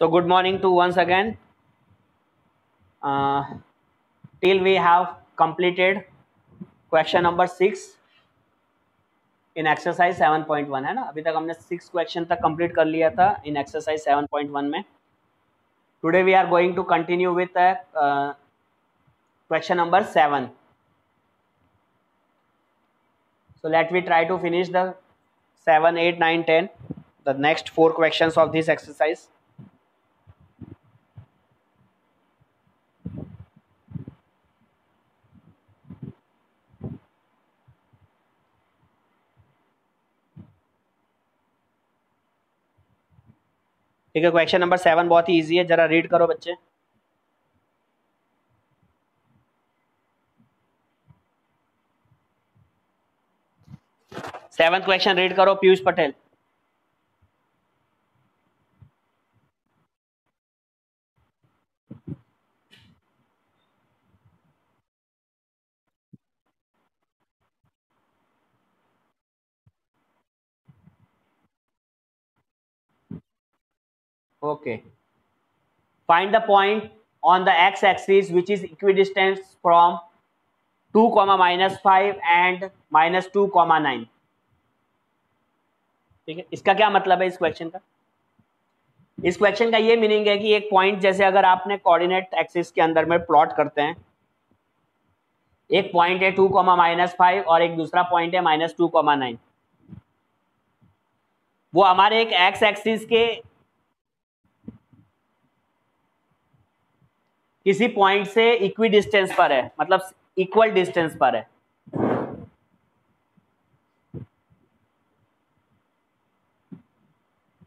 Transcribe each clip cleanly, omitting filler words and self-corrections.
So good morning to once again. Till we have completed question number 6 in exercise 7.1 है ना. अभी तक हमने 6 क्वेश्चन तक कंप्लीट कर लिया था in exercise 7.1 में. Today we are going to continue with question number 7. So let we try to finish the 7, 8, 9, 10, the next 4 questions of this exercise. ठीक है, क्वेश्चन नंबर 7 बहुत ही इजी है, जरा रीड करो बच्चे. सेवंथ क्वेश्चन रीड करो Piyush Patel. Okay. Find the point on the x-axis which is equidistant from 2, -5 and -2, 9. ठीक है, इसका क्या मतलब है इस क्वेश्चन का? इस क्वेश्चन का ये मीनिंग है कि एक पॉइंट जैसे अगर आपने कोऑर्डिनेट एक्सिस के अंदर में प्लॉट करते हैं, एक पॉइंट है 2, -5 और एक दूसरा पॉइंट है -2, 9. वो हमारे एक एक्स एक्सिस के किसी पॉइंट से इक्वी डिस्टेंस पर है, मतलब इक्वल डिस्टेंस पर है.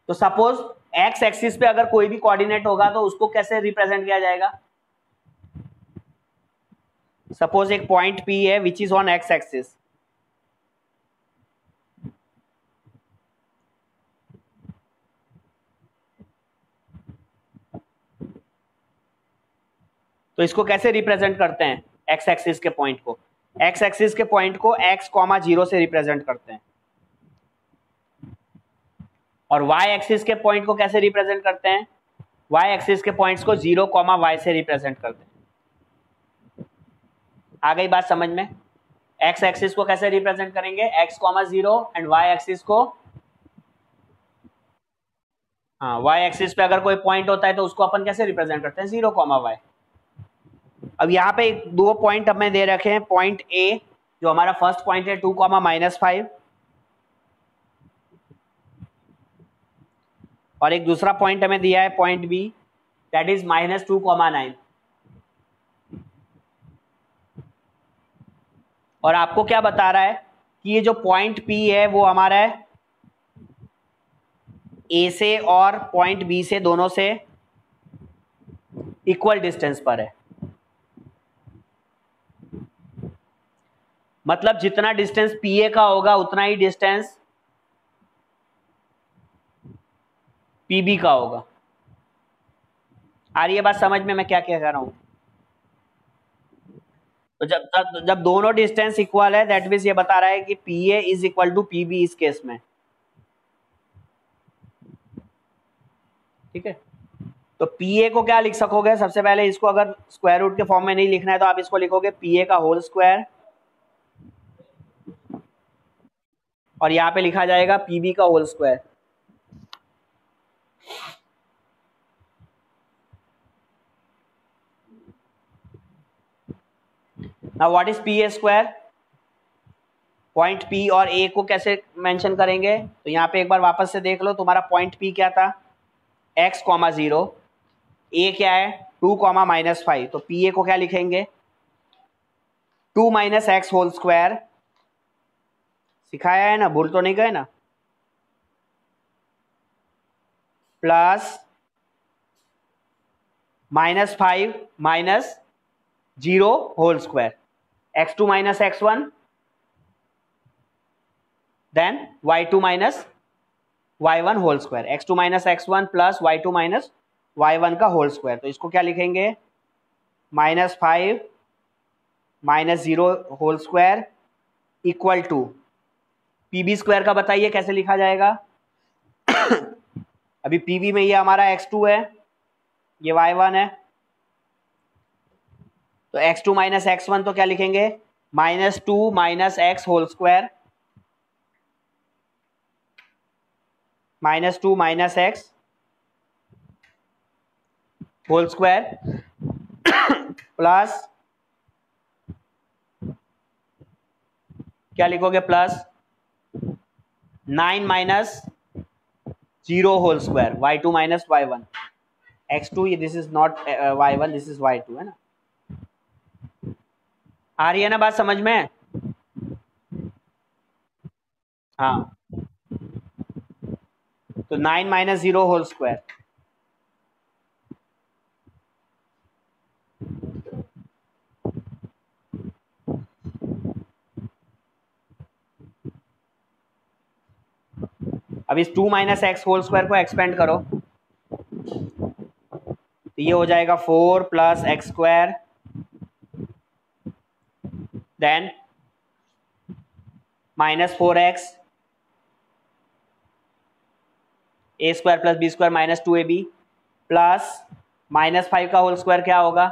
तो सपोज एक्स एक्सिस पे अगर कोई भी कोऑर्डिनेट होगा तो उसको कैसे रिप्रेजेंट किया जाएगा? सपोज एक पॉइंट P है which is on x axis. तो इसको कैसे रिप्रेजेंट करते हैं? एक्स एक्सिस के पॉइंट को, एक्स एक्सिस के पॉइंट को x, 0 से रिप्रेजेंट करते हैं. और y एक्सिस के पॉइंट को कैसे रिप्रेजेंट करते हैं? y एक्सिस के पॉइंट्स को 0, y से रिप्रेजेंट करते हैं. आ गई बात समझ में? x एक्सिस को कैसे रिप्रेजेंट करेंगे? x, 0 एंड y एक्सिस को, हाँ, y एक्सिस पे अगर कोई पॉइंट होता है तो उसको अपन कैसे रिप्रेजेंट करते हैं? 0, y. अब यहाँ पे दो पॉइंट हमें दे रखे हैं. पॉइंट A जो हमारा फर्स्ट पॉइंट है 2, -5 और एक दूसरा पॉइंट हमें दिया है पॉइंट B दैट इज -2, 9. और आपको क्या बता रहा है कि ये जो पॉइंट P है वो हमारा है A से और पॉइंट B से दोनों से इक्वल डिस्टेंस पर है. मतलब जितना डिस्टेंस PA का होगा उतना ही डिस्टेंस PB का होगा. आ रही है बात समझ में मैं क्या कह रहा हूं? तो जब दोनों डिस्टेंस इक्वल है दैट मींस ये बता रहा है कि PA is equal to PB इस केस में. ठीक है, तो PA को क्या लिख सकोगे? सबसे पहले इसको अगर स्क्वायर रूट के फॉर्म में नहीं लिखना है तो आप इसको लिखोगे PA का होल स्क्वायर और यहां पे लिखा जाएगा PB का whole square. Now what is PA square? Point P और A को कैसे मेंशन करेंगे? तो यहाँ पे एक बार वापस से देख लो. तुम्हारा पॉइंट P क्या था? x, 0. A क्या है? 2, -5. तो PA को क्या लिखेंगे? 2 - x होल स्क्वायर. सिखाया है ना, भूल तो नहीं गए ना? Plus -5 - 0 whole square. x2 - x1 then y2 - y1 whole square. x2 - x1 plus y2 - y1 का होल स्क्वायर. तो इसको क्या लिखेंगे? -5 - 0 whole square equal to PB square का बताइए कैसे लिखा जाएगा? अभी PB में ये हमारा x2 है ये y1 है, तो x2 माइनस x1 तो क्या लिखेंगे, -2 minus x whole square, -2 minus x whole square plus क्या लिखोगे, plus 9 minus 0 whole square, y2 minus y1, x2 this is not y1, this is y2 है ना। आ रही है ना बात समझ में? हाँ, तो 9 माइनस 0 होल स्क्वायर, अब इस 2 माइनस एक्स होल स्क्वायर को एक्सपेंड करो, तो ये हो जाएगा 4 plus x square, then -4x a square plus B square minus 2ab plus -5 का होल स्क्वायर क्या होगा,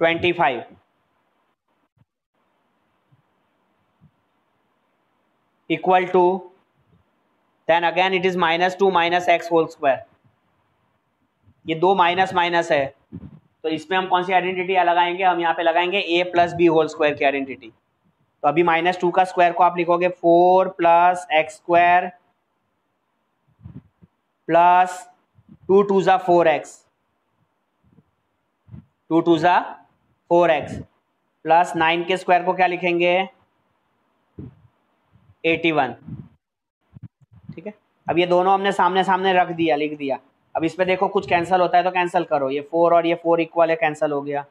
25 equal to, then again it is -2 minus x whole square, ये दो माइनस माइनस है, तो इसमें हम कौन सी आइडेंटिटी लगाएंगे, हम यहाँ पे लगाएंगे a plus B whole square की आइडेंटिटी। तो अभी -2 का स्क्वायर को आप लिखोगे 4 प्लस एक्स स्क्वायर प्लस 2 2 ज़ा 4x, 2 2 ज़ा 4x प्लस 9 के स्क्वायर को क्या लिखेंगे, 81। ठीक है, अब ये दोनों हमने सामने सामने रख दिया, लिख दिया। अब इस पे देखो कुछ कैंसिल होता है तो कैंसिल करो, ये 4 और ये 4 इक्वल है, कैंसिल हो गया।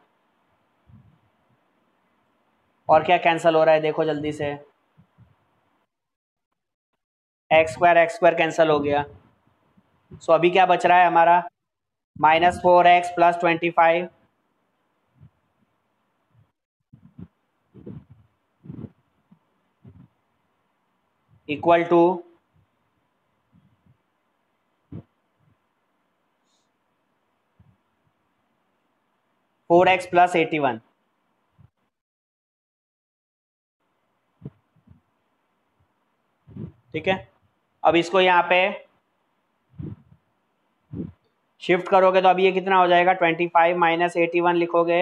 और क्या कैंसिल हो रहा है देखो जल्दी से, एक्स स्क्वायर कैंसिल हो गया। सो अभी क्या बच रहा है हमारा, -4x plus 25 equal to 4x plus 81। ठीक है, अब इसको यहाँ पे शिफ्ट करोगे तो अभी ये कितना हो जाएगा, 25 माइनस 81 लिखोगे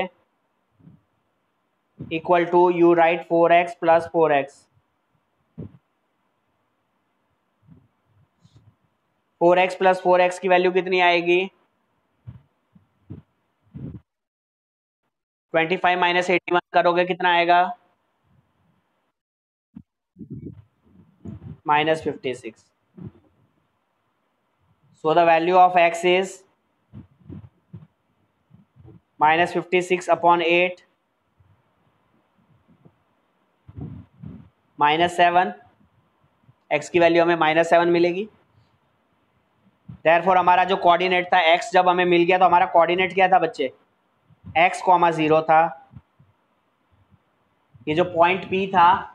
equal to, you write 4x plus 4x, 4x plus 4x की वैल्यू कितनी आएगी, 25 माइनस 81 करोगे कितना आएगा, -56। सो the value of x is -56 upon 8 -7, x की वैल्यू हमें -7 मिलेगी। देयरफॉर हमारा जो कोऑर्डिनेट था x, जब हमें मिल गया तो हमारा कोऑर्डिनेट क्या था बच्चे, x, 0 था। ये जो पॉइंट P था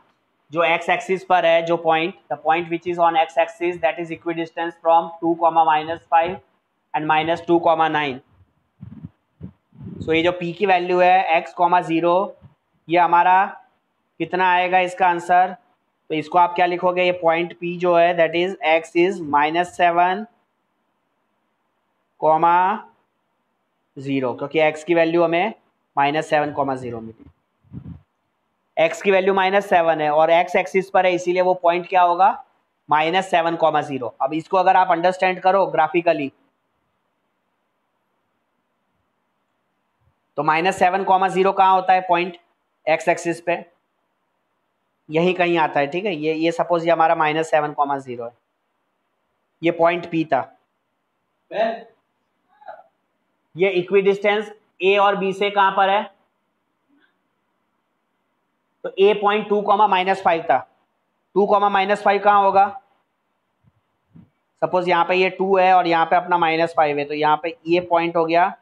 जो x एक्सिस पर है, जो point, the point which is on x axis that is equidistance from 2, -5 and -2, 9। सो ये जो P की वैल्यू है x, 0, ये हमारा कितना आएगा इसका आंसर, तो इसको आप क्या लिखोगे, ये पॉइंट P जो है दैट इज x इज -7, 0, क्योंकि x की वैल्यू हमें -7, 0 मिली। x की वैल्यू -7 है और x एक्सिस पर है, इसीलिए वो पॉइंट क्या होगा, -7, 0। अब इसको अगर आप अंडरस्टैंड करो ग्राफिकली तो -7, 0 कहाँ होता है पॉइंट x एक्सिस पे, यही कहीं आता है। ठीक है, ये सपोज ये हमारा -7, 0 है, ये पॉइंट P था। ये इक्विडिस्टेंस a और b से कहां पर है, तो a पॉइंट 2, -5 था, 2, -5 कहाँ होगा, सपोज यहाँ पे ये 2 है और यहाँ पे अपना -5 है, तो यहाँ पे ये पॉइंट हो गया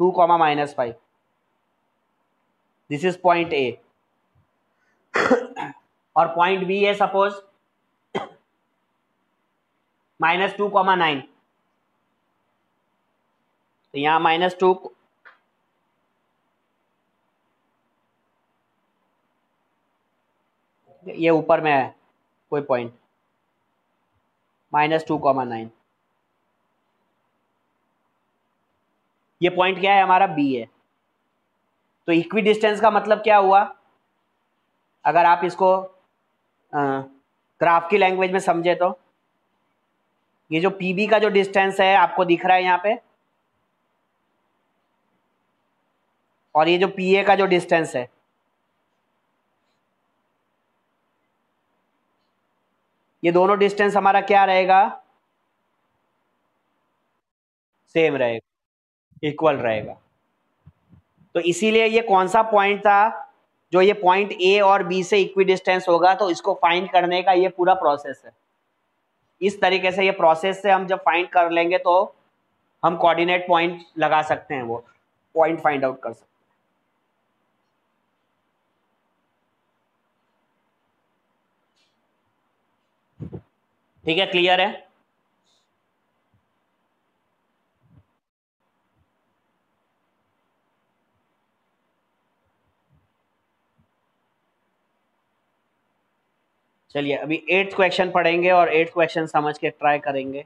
2, -5, दिस इज पॉइंट A। और पॉइंट B है सपोज -2,9, तो यहाँ -2, ये ऊपर में है कोई पॉइंट, -2,9, ये पॉइंट क्या है हमारा, बी है। तो इक्वी डिस्टेंस का मतलब क्या हुआ, अगर आप इसको ग्राफ की लैंग्वेज में समझे तो ये जो पीबी का जो डिस्टेंस है आपको दिख रहा है यहाँ पे, और ये जो पीए का जो डिस्टेंस है, ये दोनों डिस्टेंस हमारा क्या रहेगा, सेम रहेगा, इक्वल रहेगा। तो इसीलिए ये कौन सा पॉइंट था जो ये पॉइंट ए और बी से इक्वी डिस्टेंस होगा, तो इसको फाइंड करने का ये पूरा प्रोसेस है। इस तरीके से ये प्रोसेस से हम जब फाइंड कर लेंगे तो हम कोऑर्डिनेट पॉइंट लगा सकते हैं, वो पॉइंट फाइंड आउट कर सकते हैं। ठीक है, क्लियर है। चलिए अभी 8th क्वेश्चन पढ़ेंगे और 8th क्वेश्चन समझ के ट्राई करेंगे।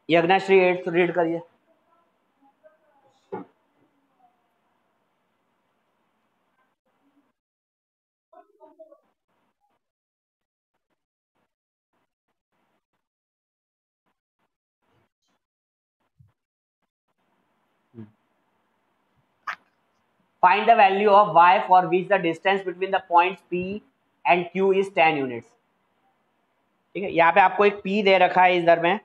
यज्ञश्री 8th रीड करिए। Find the value of y for which the distance between the points P and Q is 10 units। ठीक है, यहाँ पे आपको एक P दे रखा है इधर में,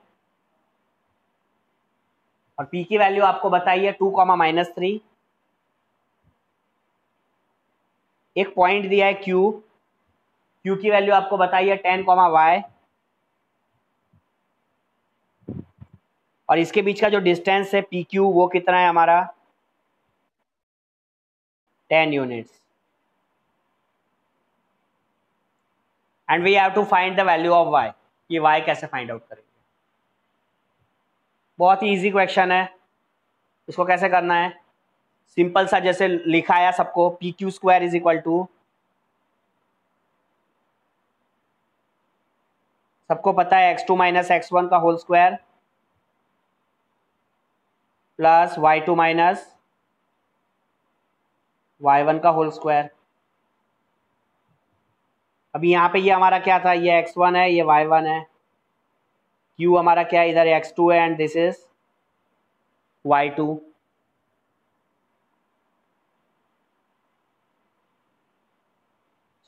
और P की वैल्यू आपको बताइए 2, -3। एक पॉइंट दिया है Q, Q की वैल्यू आपको बताइए 10, y, और इसके बीच का जो डिस्टेंस है PQ वो कितना है हमारा, 10 units. And we have to find the value of y, कि y कैसे फाइंड आउट करेंगे। बहुत ही इजी क्वेश्चन है। इसको कैसे करना है, सिंपल सा जैसे लिखा है सबको, PQ² इज इक्वल टू, सबको पता है x2 - x1 का whole square plus y2 - y1 का होल स्क्वायर। अभी यहाँ पे ये हमारा क्या था, ये x1 है, ये y1 है, q हमारा क्या है, इधर x2 है and this is y2।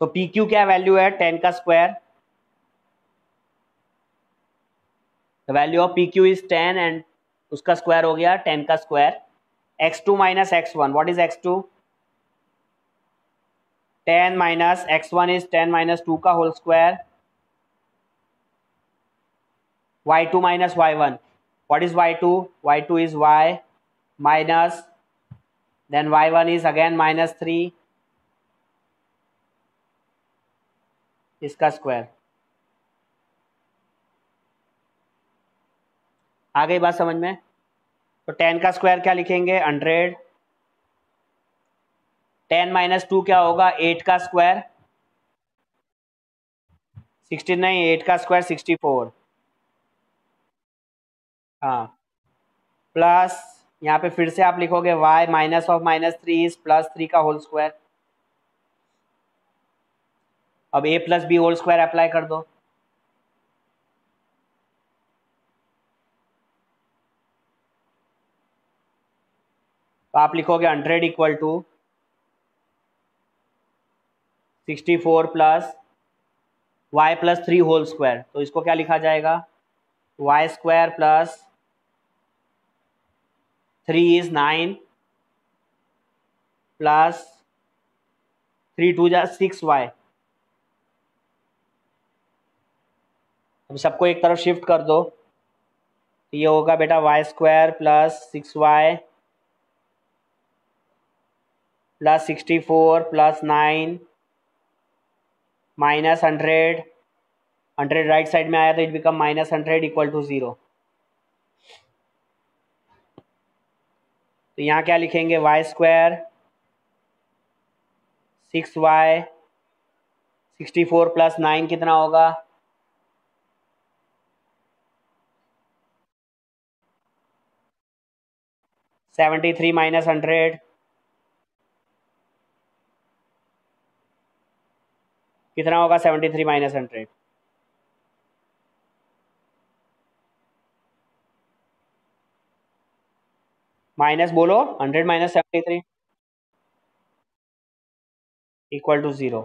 So PQ क्या वैल्यू है, 10 का square, the value of PQ is 10 and उसका स्क्वायर हो गया 10 का square. x2 - x1, what is x2, 10 - x1 is 10 - 2 का whole square, y2 - y1, what is y2, y2 is y minus, then y1 is again -3 इसका square. आ गई बात समझ में। तो 10 का स्क्वायर क्या लिखेंगे, 100, 10 - 2 क्या होगा, 8 का स्क्वायर, 16 नहीं, 8 का स्क्वायर 64, हाँ, प्लस यहाँ पे फिर से आप लिखोगे y माइनस ऑफ -3 इज +3 का होल स्क्वायर। अब a + b whole square apply कर दो, तो आप लिखोगे 100 equal to 64 plus y + 3 whole square. तो इसको क्या लिखा जाएगा, y² प्लस 3 इज 9 प्लस 3 2 जा 6y। अब सबको एक तरफ शिफ्ट कर दो, तो ये होगा बेटा y² plus 6y plus 64 plus 9 minus 100, 100 right side में आया तो इट बिकम -100 इक्वल टू 0। तो यहाँ क्या लिखेंगे, y² 6y 64 + 9 कितना होगा, 73 - 100 कितना होगा, 73 - 100 माइनस बोलो, 100 - 73 इक्वल टू 0।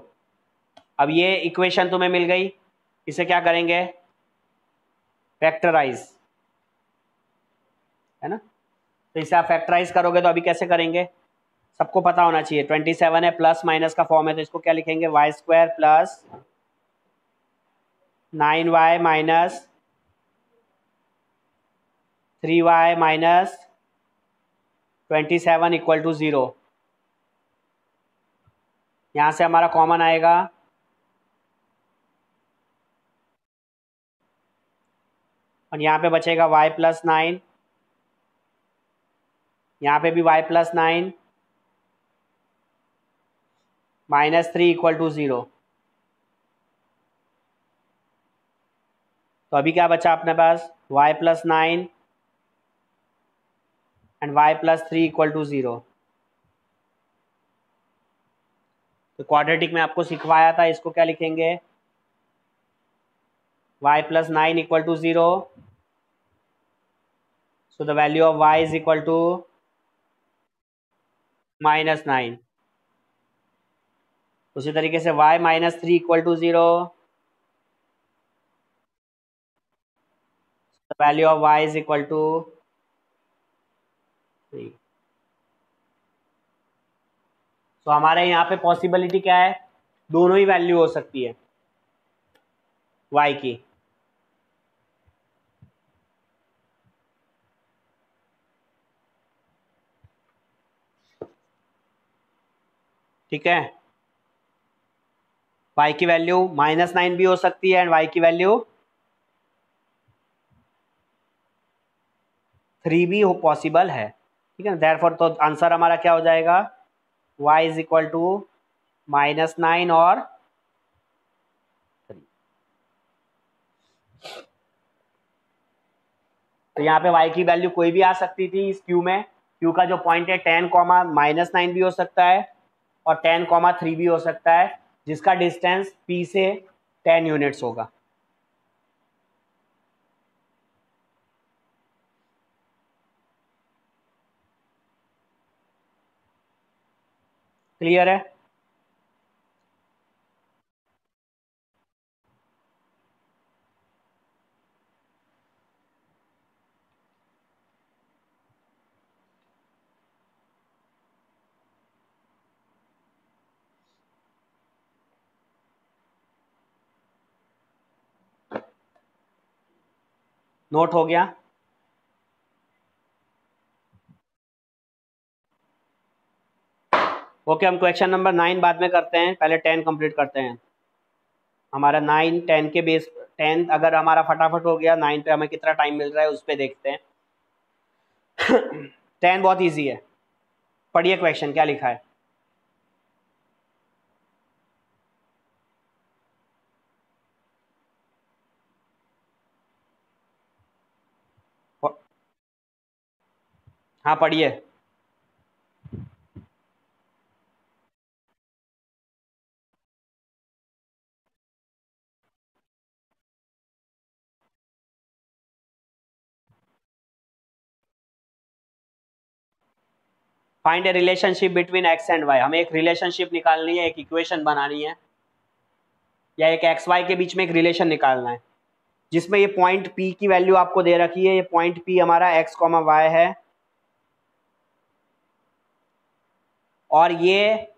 अब ये इक्वेशन तुम्हें मिल गई, इसे क्या करेंगे, फैक्टराइज, है ना। तो इसे आप फैक्टराइज करोगे तो अभी कैसे करेंगे, सबको पता होना चाहिए। 27 है, प्लस माइनस का फॉर्म है, तो इसको क्या लिखेंगे, y² plus 9y minus 3y minus 27 equal to 0। यहाँ से हमारा कॉमन आएगा, और यहाँ पे बचेगा y + 9, यहाँ पे भी y + 9 -3 इक्वल टू 0। तो अभी क्या बचा अपने पास, y + 9 and y + 3 equal to 0। तो क्वाड्रेटिक में आपको सिखवाया था, इसको क्या लिखेंगे, y + 9 equal to 0। So the value of y is equal to -9। उसी तरीके से y - 3 equal to 0, the value of y is equal to 3। तो हमारे यहाँ पे पॉसिबिलिटी क्या है, दोनों ही वैल्यू हो सकती है y की। ठीक है, y की वैल्यू -9 भी हो सकती है एंड y की वैल्यू 3 भी हो पॉसिबल है। ठीक है, देयरफॉर तो आंसर हमारा क्या हो जाएगा, y इज इक्वल टू -9 और 3। तो यहाँ पे y की वैल्यू कोई भी आ सकती थी इस q में। q का जो पॉइंट है 10, -9 भी हो सकता है और 10, 3 भी हो सकता है, जिसका डिस्टेंस p से 10 यूनिट्स होगा। क्लियर है। नोट हो गया। ओके, हम क्वेश्चन नंबर 9 बाद में करते हैं, पहले 10 कंप्लीट करते हैं। हमारा 9 10 के बेस, 10 अगर हमारा फटाफट हो गया, 9 पे हमें कितना टाइम मिल रहा है उस पर देखते हैं। 10 बहुत इजी है, पढ़िए क्वेश्चन क्या लिखा है। हाँ पढ़िए। Find a relationship between X and Y, हमें एक रिलेशनशिप निकालनी है, एक इक्वेशन बनानी है, या एक एक्स वाई के बीच में एक रिलेशन निकालना है, जिसमें ये पॉइंट पी की वैल्यू आपको दे रखी है। ये पॉइंट पी हमारा एक्स कॉमा वाई है, और ये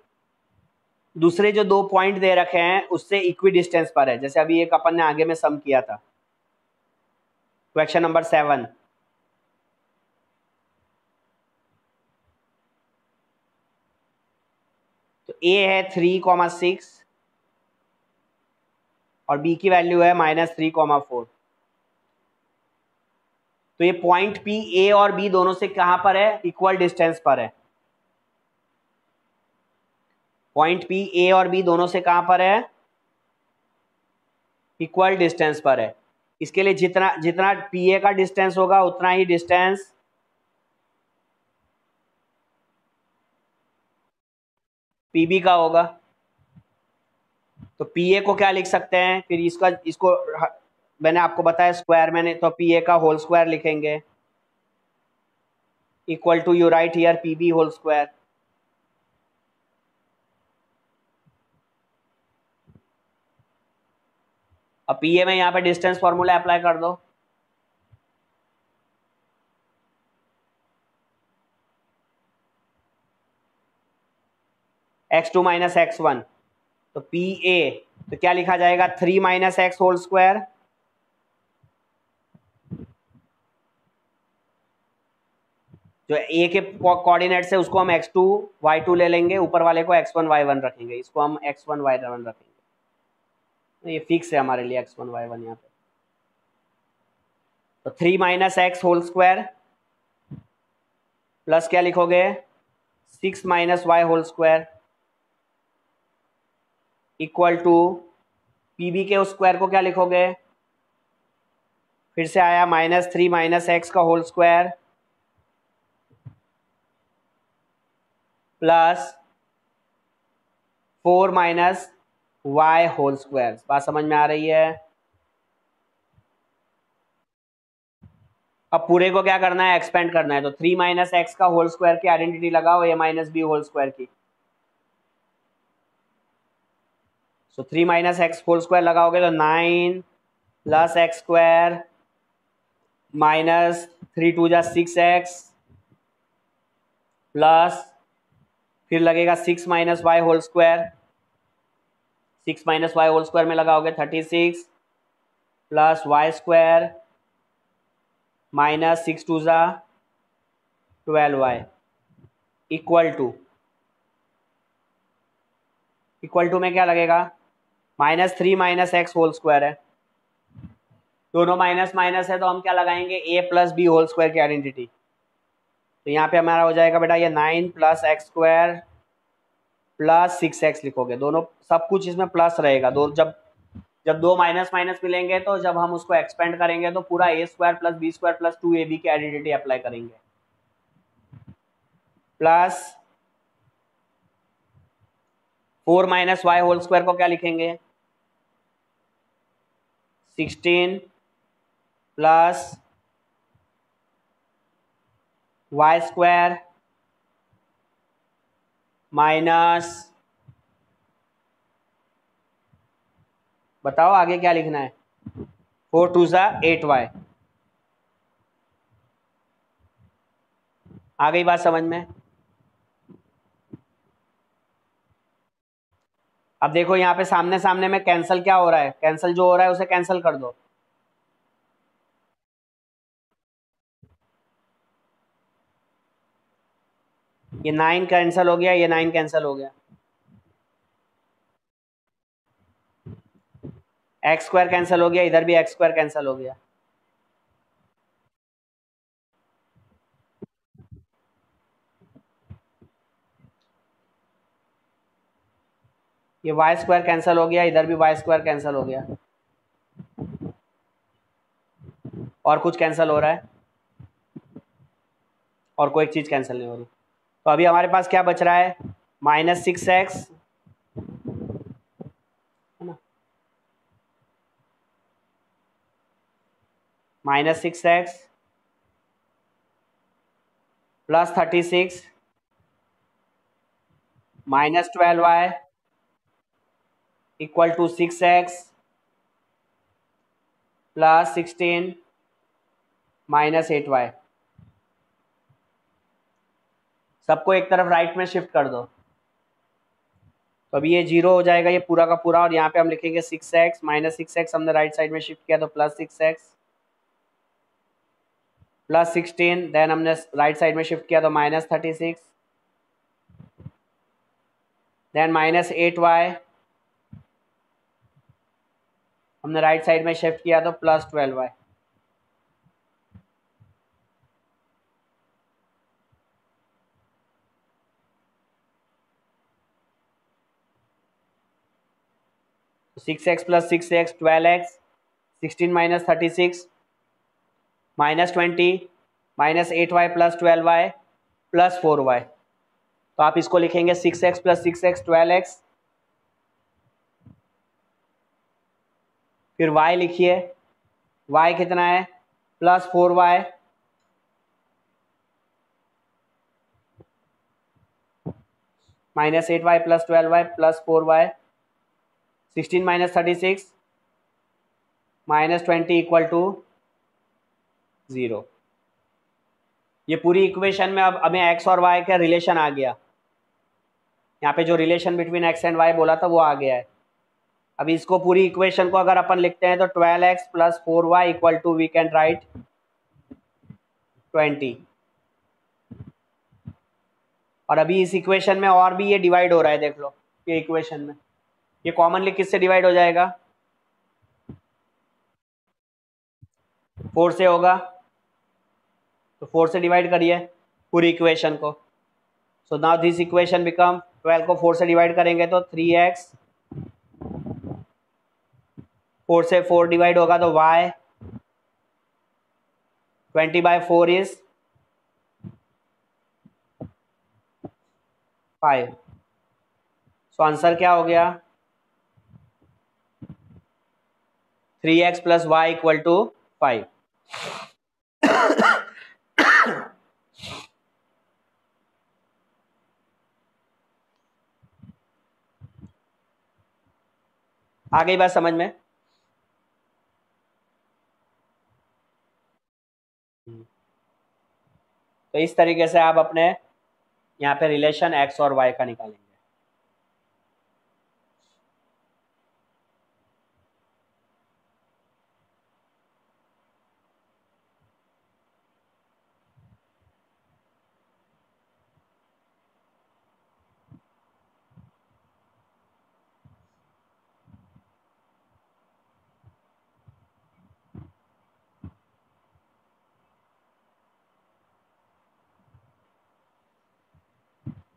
दूसरे जो दो पॉइंट दे रखे हैं उससे इक्वी डिस्टेंस पर है, जैसे अभी एक अपन ने आगे में सम किया था, क्वेश्चन नंबर 7। तो ए है 3, 6 और बी की वैल्यू है -3,4। तो ये पॉइंट पी ए और बी दोनों से कहां पर है, इक्वल डिस्टेंस पर है। पॉइंट पी ए और बी दोनों से कहां पर है, इक्वल डिस्टेंस पर है। इसके लिए जितना जितना पी ए का डिस्टेंस होगा उतना ही डिस्टेंस पी बी का होगा। तो पी ए को क्या लिख सकते हैं फिर, इसको मैंने आपको बताया स्क्वायर मैंने, तो पी ए का होल स्क्वायर लिखेंगे equal to, you write here P B whole square. अब पी ए में यहाँ पे डिस्टेंस फॉर्मूला अप्लाई कर दो। x2 माइनस x1, तो पी ए तो क्या लिखा जाएगा, 3 माइनस एक्स होल स्क्वायर, जो ए के कोऑर्डिनेट से उसको हम x2 y2 ले लेंगे, ऊपर वाले को x1 y1 रखेंगे, इसको हम x1 y1 रखेंगे। ये फिक्स है हमारे लिए x1 y1 यहाँ पे। तो 3 minus x whole square plus क्या लिखोगे, 6 minus Y whole square equal to P B के उस स्क्वायर को क्या लिखोगे, फिर से आया -3 माइनस एक्स का whole square plus 4 minus Y whole square. बात समझ में आ रही है। अब पूरे को क्या करना है, एक्सपेंड करना है। तो 3 माइनस एक्स का होल स्क्वायर की आइडेंटिटी लगाओ ए माइनस बी होल स्क्वायर की। सो 3 माइनस एक्स होल स्क्वायर लगाओगे तो 9 प्लस एक्स स्क्वायर माइनस 3 2 जा 6x प्लस फिर लगेगा 6 minus Y whole square, 6 minus Y whole square में लगाओगे 36 प्लस वाई स्क्वायर माइनस 6 2 जा 12y इक्वल टू में क्या लगेगा, -3 माइनस एक्स होल स्क्वायर है, दोनों माइनस माइनस है तो हम क्या लगाएंगे, a plus B whole square की आइडेंटिटी। तो यहाँ पे हमारा हो जाएगा बेटा ये 9 plus x square plus 6x लिखोगे, दोनों सब कुछ इसमें प्लस रहेगा। जब दो माइनस माइनस मिलेंगे तो जब हम उसको एक्सपेंड करेंगे तो पूरा a square plus B square plus 2ab की आइडेंटिटी अप्लाई करेंगे, plus 4 minus Y whole square को क्या लिखेंगे, 16 प्लस वाई स्क्वायर माइनस, बताओ आगे क्या लिखना है, 4 2 जा 8y। आ गई बात समझ में। अब देखो यहाँ पे सामने सामने में कैंसिल क्या हो रहा है, कैंसिल जो हो रहा है उसे कैंसिल कर दो। ये 9 कैंसिल हो गया, ये 9 कैंसिल हो गया, एक्स स्क्वायर कैंसिल हो गया, इधर भी एक्स स्क्वायर कैंसिल हो गया। ये वाई स्क्वायर कैंसिल हो गया, इधर भी वाई स्क्वायर कैंसिल हो गया, और कुछ कैंसिल हो रहा है, और कोई चीज कैंसिल नहीं हो रही। तो अभी हमारे पास क्या बच रहा है, -6x है ना, -6x plus 36 -12y equal to 6x plus 16 -8y। सबको एक तरफ राइट में शिफ्ट कर दो, तो अभी ये 0 हो जाएगा ये पूरा का पूरा, और यहाँ पे हम लिखेंगे 6x -6x हमने राइट साइड में शिफ्ट किया तो प्लस 6x प्लस 16, देन हमने राइट साइड में शिफ्ट किया तो -36 देन -8y हमने राइट साइड में शिफ्ट किया तो +12y। तो 6x + 6x 12x, 16 - 36 -20 -8y + 12y + 4y। तो आप इसको लिखेंगे 6x + 6x 12x, फिर y लिखिए, y कितना है +4y -8y + 12y + 4y, 16 - 36 -20 = 0। ये पूरी इक्वेशन में अब हमें x और y का रिलेशन आ गया। यहाँ पे जो relation between x and y बोला था वो आ गया है। अभी इसको पूरी इक्वेशन को अगर अपन लिखते हैं तो 12x + 4y = we can write 20। और अभी इस इक्वेशन में और भी ये डिवाइड हो रहा है, देख लो ये इक्वेशन में ये कॉमनली किससे डिवाइड हो जाएगा, 4 से होगा। तो 4 से डिवाइड करिए पूरी इक्वेशन को। So now this equation become 12 को 4 से डिवाइड करेंगे तो 3x, 4 से 4 डिवाइड होगा तो y, 20/4 इज 5। सो आंसर क्या हो गया, 3x + y = 5। आ गई बात समझ में। तो इस तरीके से आप अपने यहाँ पे रिलेशन x और y का निकालेंगे।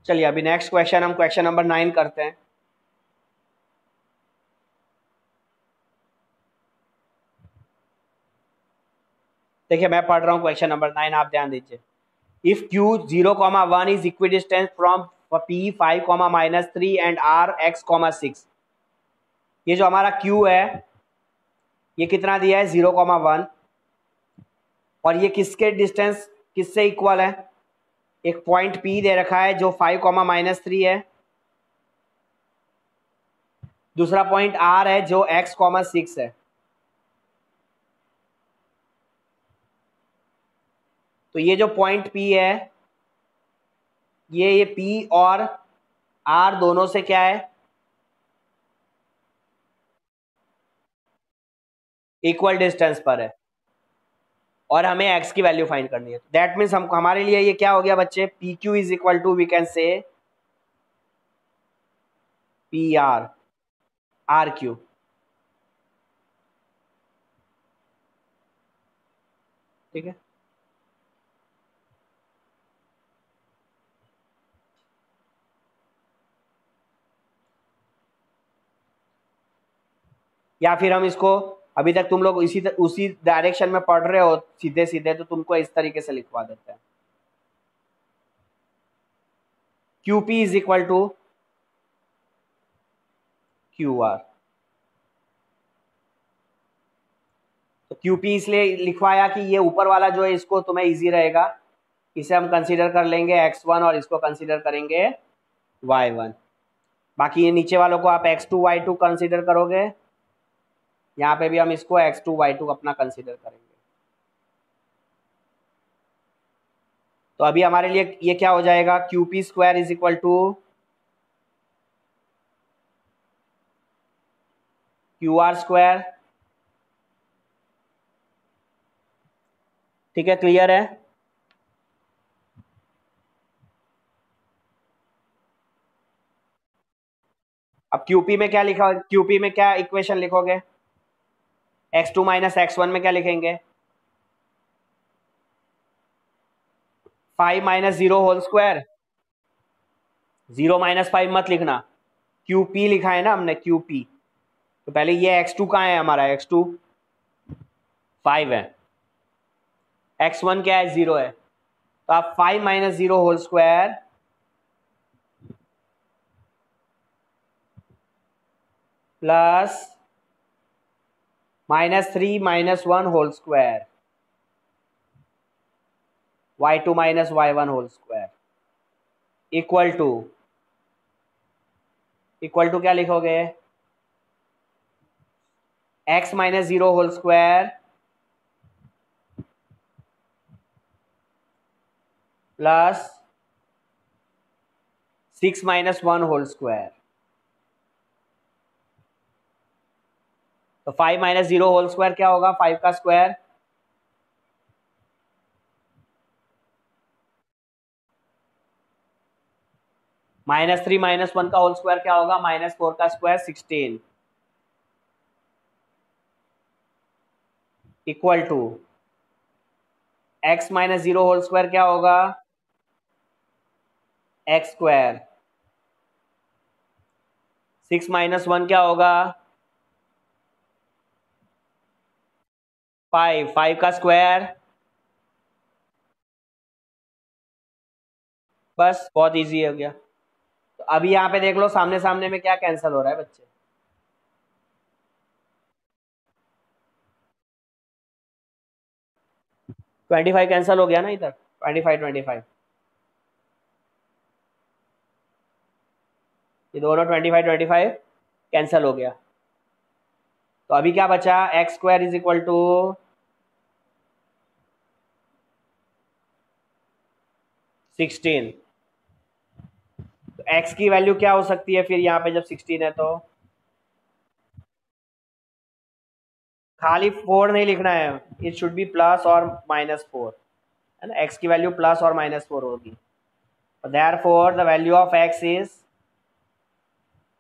चलिए अभी नेक्स्ट क्वेश्चन, हम क्वेश्चन नंबर 9 करते हैं। देखिए मैं पढ़ रहा हूँ क्वेश्चन नंबर 9, आप ध्यान दीजिए। If q 0,1 is equidistance from p 5, -3 and r x, 6। ये जो हमारा q है ये कितना दिया है 0,1, और ये किसके डिस्टेंस किससे इक्वल है, एक पॉइंट p दे रखा है जो 5, -3 है, दूसरा पॉइंट r है जो x, 6 है। तो ये जो पॉइंट p है ये p और r दोनों से क्या है, इक्वल डिस्टेंस पर है, और हमें x की वैल्यू फाइंड करनी है। दैट मीन्स हम हमारे लिए ये क्या हो गया बच्चे, P Q is equal to we can say P R R Q. ठीक है, या फिर हम इसको, अभी तक तुम लोग उसी डायरेक्शन में पढ़ रहे हो सीधे सीधे, तो तुमको इस तरीके से लिखवा देते हैं, Q P is equal to Q R. तो क्यू पी इसलिए लिखवाया कि ये ऊपर वाला जो है इसको तुम्हें इजी रहेगा, इसे हम कंसीडर कर लेंगे x1 और इसको कंसीडर करेंगे y1। बाकी ये नीचे वालों को आप x2 y2 कंसीडर करोगे, यहाँ पे भी हम इसको x2 y2 अपना कंसीडर करेंगे। तो अभी हमारे लिए ये क्या हो जाएगा, Q P square is equal to Q R square. ठीक है, क्लियर है। अब क्यूपी में क्या लिखा, क्यूपी में क्या इक्वेशन लिखोगे, x2 माइनस x1 में क्या लिखेंगे? 5 माइनस 0 होल स्क्वायर, 0 माइनस 5 मत लिखना, QP लिखा है ना हमने, QP। तो पहले ये x2 कहाँ है हमारा? x2 5 है, x1 क्या है? 0 है। तो आप 5 minus 0 whole square plus -3 minus 1 whole square, y2 minus y1 whole square equal to क्या लिखोगे? x minus 0 whole square plus 6 minus 1 whole square. तो 5 माइनस 0 होल स्क्वायर क्या होगा? 5 का स्क्वायर -3 माइनस 1 का होल स्क्वायर क्या होगा? -4 का square 16 equal to x minus 0 whole square क्या होगा? x स्क्वायर 6 माइनस 1 क्या होगा? 5 का स्क्वायर। बस बहुत इजी हो गया। तो अभी यहाँ पे देख लो, सामने सामने में क्या कैंसिल हो रहा है बच्चे? 25 कैंसिल हो गया ना इधर, 25 ये दोनों 25 कैंसिल हो गया। तो अभी क्या बचा? X square is equal to 16। तो एक्स की वैल्यू क्या हो सकती है फिर यहाँ पे जब 16 है? तो खाली 4 नहीं लिखना है, इट शुड बी प्लस और -4, है ना। एक्स की वैल्यू प्लस और -4 होगी। Therefore the value of x is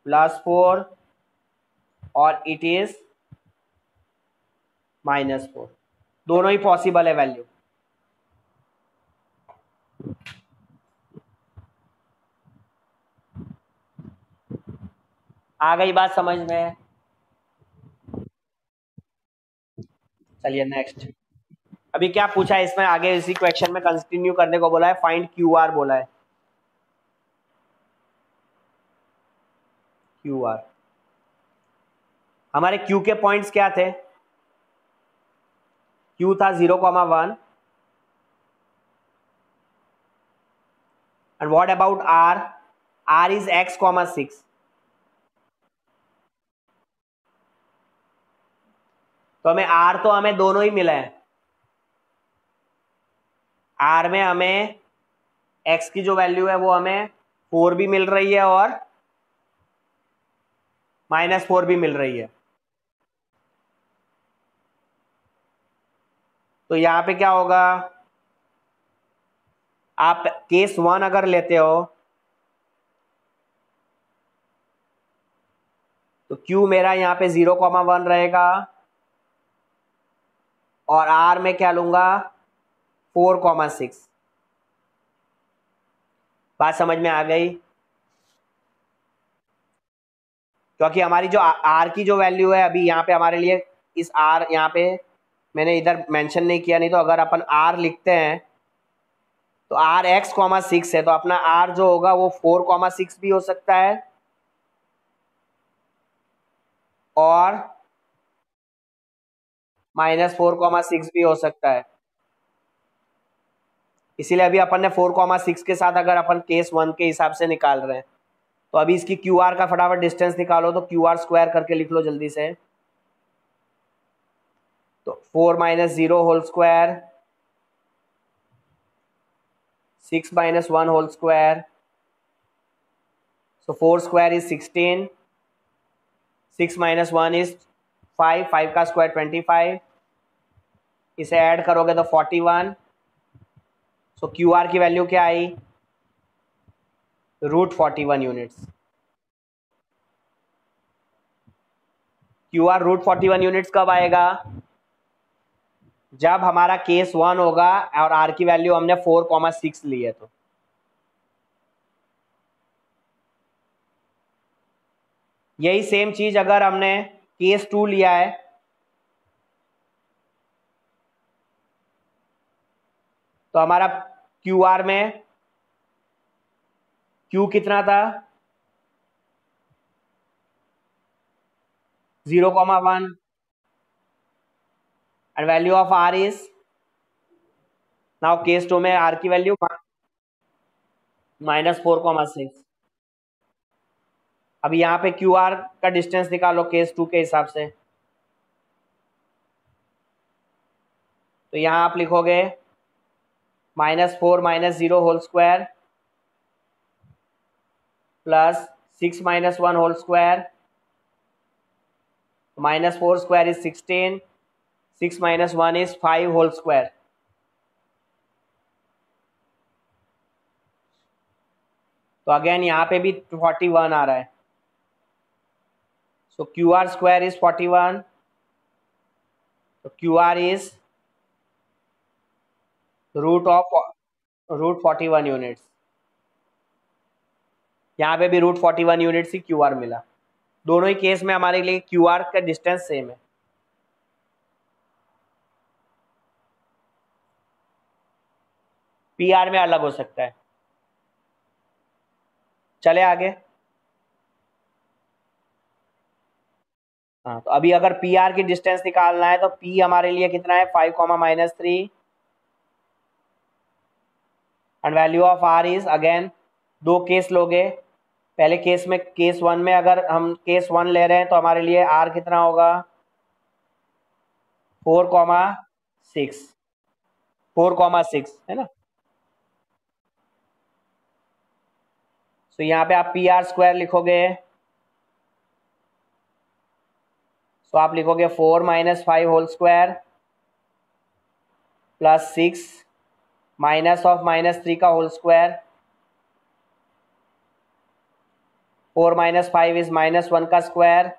+4 और इट इज -4। दोनों ही पॉसिबल है वैल्यू। आ गई बात समझ में? चलिए नेक्स्ट। अभी क्या पूछा है इसमें आगे? इसी क्वेश्चन में कंटिन्यू करने को बोला है, फाइंड क्यू आर बोला है। क्यू आर, हमारे क्यू के पॉइंट्स क्या थे? क्यू था 0,1 and what about R? R is x,6। तो हमें आर तो हमें दोनों ही मिला है। आर में हमें x की जो वैल्यू है वो हमें 4 भी मिल रही है और -4 भी मिल रही है। तो यहां पे क्या होगा? आप केस 1 अगर लेते हो तो Q मेरा यहाँ पे 0,1 रहेगा और R में क्या लूंगा? 4,6। बात समझ में आ गई? क्योंकि हमारी जो R की जो वैल्यू है अभी यहाँ पे हमारे लिए, इस R यहाँ पे मैंने इधर मेंशन नहीं किया, नहीं तो अगर अपन R लिखते हैं तो R x,6 है, तो अपना R जो होगा वो 4,6 भी हो सकता है और -4,6 भी हो सकता है। इसीलिए अभी अपन ने 4,6 के साथ अगर अपन केस 1 के हिसाब से निकाल रहे हैं तो अभी इसकी क्यू आर का फटाफट डिस्टेंस निकालो, तो क्यू आर स्क्वायर करके लिख लो जल्दी से। तो 4 - 0 whole square, 6 - 1 whole square, so 4 square is 16, 6 - 1 is 5, 5 का स्क्वायर 25, इसे ऐड करोगे तो 41। सो क्यू आर की वैल्यू क्या आई? √41 यूनिट्स। क्यू आर √41 यूनिट्स कब आएगा? जब हमारा केस 1 होगा और आर की वैल्यू हमने 4,6 ली है। तो यही सेम चीज अगर हमने केस 2 लिया है तो हमारा क्यू आर में क्यू कितना था? 0,1 and value of r is now case 2 में r की वैल्यू -4,6। अभी यहाँ पे क्यू आर का डिस्टेंस निकालो केस 2 के हिसाब से। तो यहाँ आप लिखोगे -4 - 0 whole square plus 6 - 1 whole square, -4 square is 16, 6 - 1 is 5 whole square. तो अगेन यहाँ पे भी 41 आ रहा है। So Q R square is 41, तो क्यू आर इज √41 यूनिट्स। यहाँ पे भी √41 यूनिट्स ही क्यू आर मिला। दोनों ही केस में हमारे लिए क्यू आर का डिस्टेंस सेम है। पी आर में अलग हो सकता है। चले आगे। हाँ, तो अभी अगर पी आर की डिस्टेंस निकालना है तो पी हमारे लिए कितना है? 5, -3 and value of R is again, दो केस लोगे। पहले केस में केस 1 में अगर हम केस 1 ले रहे हैं तो हमारे लिए आर कितना होगा? 4,6 है ना। तो यहाँ पे आप पी आर स्क्वायर लिखोगे, तो आप लिखोगे 4 - 5 होल स्क्वायर प्लस 6 -3 का होल स्क्वायर। 4 - 5 इज -1 का स्क्वायर,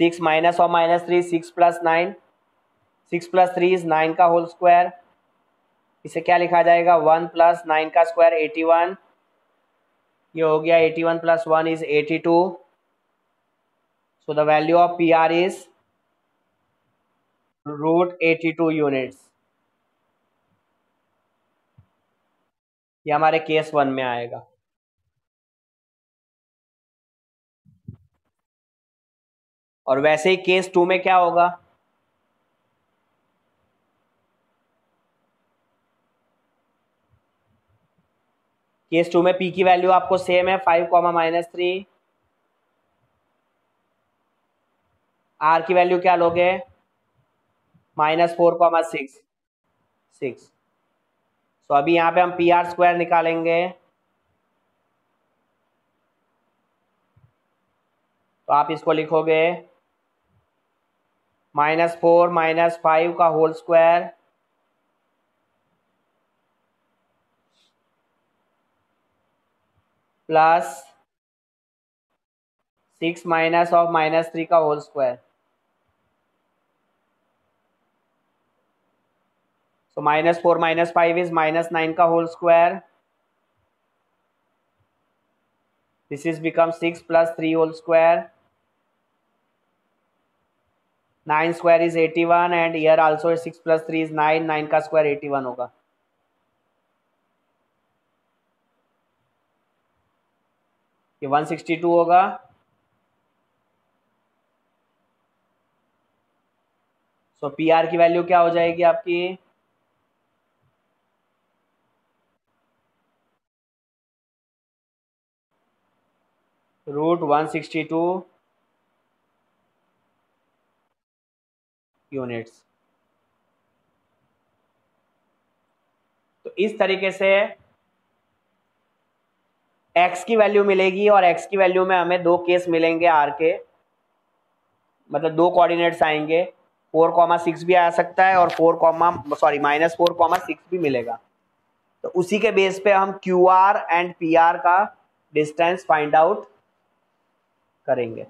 6 -3 6 + 9, 6 + 3 इज 9 का होल स्क्वायर। इसे क्या लिखा जाएगा? 1 + 9 का स्क्वायर 81। ये हो गया 81 + 1 is 82। So the value of P R is √82 units. ये हमारे केस 1 में आएगा। और वैसे ही केस 2 में क्या होगा? केस 2 में पी की वैल्यू आपको सेम है 5, -3। आर की वैल्यू क्या लोगे? -4,6। तो अभी यहाँ पे हम पी आर स्क्वायर निकालेंगे। तो आप इसको लिखोगे -4 - 5 का होल स्क्वायर प्लस 6 -3 का होल स्क्वायर। So -4 - 5 is -9 का whole square. This is become 6 + 3 whole square. 9 square is 81 and here also 6 + 3 is 9, 9 का स्क्वायर 81 होगा। ये 162 होगा। सो पी आर की वैल्यू क्या हो जाएगी आपकी? √162 यूनिट्स। तो इस तरीके से x की वैल्यू मिलेगी और x की वैल्यू में हमें दो केस मिलेंगे आर के, मतलब दो कोऑर्डिनेट्स आएंगे। 4,6 भी आ सकता है और -4,6 भी मिलेगा। तो उसी के बेस पे हम Q R and P R का डिस्टेंस फाइंड आउट करेंगे।